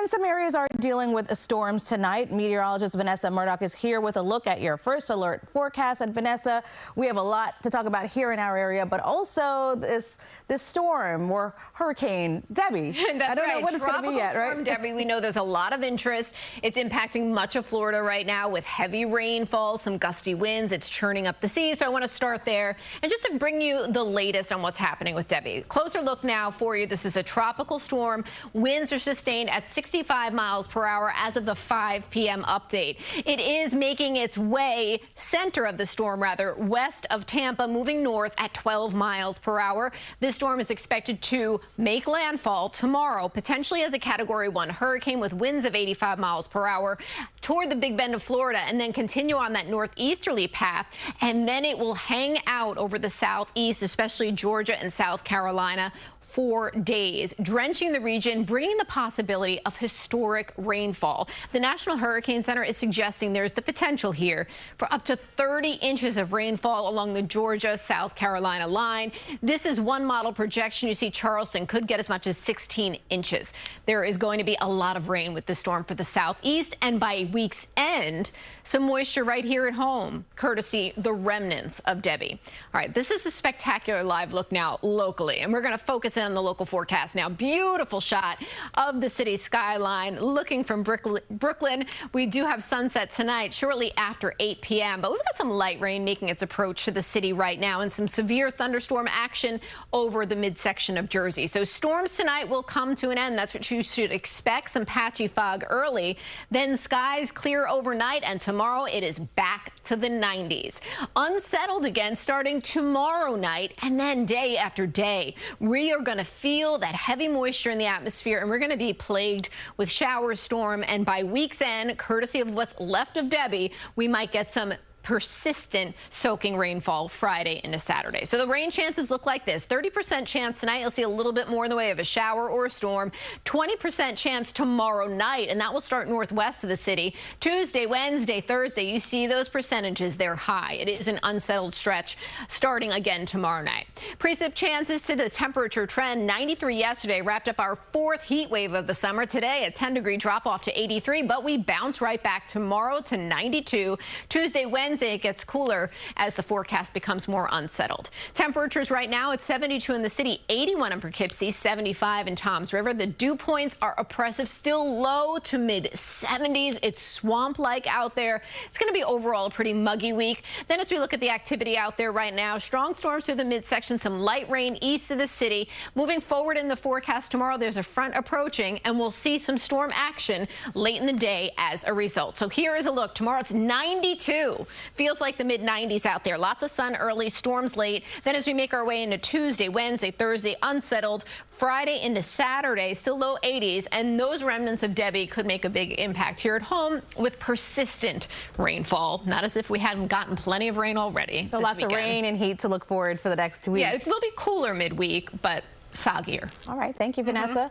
And some areas are dealing with storms tonight. Meteorologist Vanessa Murdock is here with a look at your first alert forecast. And Vanessa, we have a lot to talk about here in our area, but also this storm or hurricane Debbie. That's I don't right. know what it's going to be yet, right? Storm Debbie, we know there's a lot of interest. It's impacting much of Florida right now with heavy rainfall, some gusty winds. It's churning up the sea. So I want to start there and just to bring you the latest on what's happening with Debbie. Closer look now for you. This is a tropical storm. Winds are sustained at 65 miles per hour as of the 5 p.m. update. It is making its way, center of the storm rather, west of Tampa, moving north at 12 miles per hour. This storm is expected to make landfall tomorrow, potentially as a Category 1 hurricane with winds of 85 miles per hour toward the Big Bend of Florida and then continue on that northeasterly path. And then it will hang out over the southeast, especially Georgia and South Carolina, for days, drenching the region, bringing the possibility of historic rainfall. The National Hurricane Center is suggesting there's the potential here for up to 30 inches of rainfall along the Georgia-South Carolina line. This is one model projection. You see Charleston could get as much as 16 inches. There is going to be a lot of rain with the storm for the southeast, and by week's end, some moisture right here at home, courtesy the remnants of Debbie. All right, this is a spectacular live look now locally, and we're going to focus on the local forecast now. Beautiful shot of the city skyline looking from Brooklyn. We do have sunset tonight shortly after 8 p.m., but we've got some light rain making its approach to the city right now and some severe thunderstorm action over the midsection of Jersey. So storms tonight will come to an end. That's what you should expect. Some patchy fog early, then skies clear overnight, and tomorrow it is back to the 90s. Unsettled again starting tomorrow night and then day after day. We are going to feel that heavy moisture in the atmosphere, and we're going to be plagued with shower storm. And by week's end, courtesy of what's left of Debbie, we might get some persistent soaking rainfall Friday into Saturday. So the rain chances look like this. 30% chance tonight. You'll see a little bit more in the way of a shower or a storm. 20% chance tomorrow night, and that will start northwest of the city. Tuesday, Wednesday, Thursday, you see those percentages. They're high. It is an unsettled stretch starting again tomorrow night. Precip chances to the temperature trend. 93 yesterday wrapped up our fourth heat wave of the summer. Today, a 10-degree drop off to 83, but we bounce right back tomorrow to 92. Tuesday, Wednesday, it gets cooler as the forecast becomes more unsettled. Temperatures right now at 72 in the city, 81 in Poughkeepsie, 75 in Toms River. The dew points are oppressive, still low to mid 70s. It's swamp-like out there. It's going to be overall a pretty muggy week. Then as we look at the activity out there right now, strong storms through the midsection, some light rain east of the city. Moving forward in the forecast tomorrow, there's a front approaching, and we'll see some storm action late in the day as a result. So here is a look. Tomorrow it's 92. Feels like the mid-90s out there. Lots of sun early, storms late. Then as we make our way into Tuesday, Wednesday, Thursday, unsettled. Friday into Saturday, still low 80s. And those remnants of Debbie could make a big impact here at home with persistent rainfall. Not as if we hadn't gotten plenty of rain already. So lots of rain and heat to look forward for the next week. Yeah, it will be cooler midweek, but soggier. All right. Thank you, Vanessa.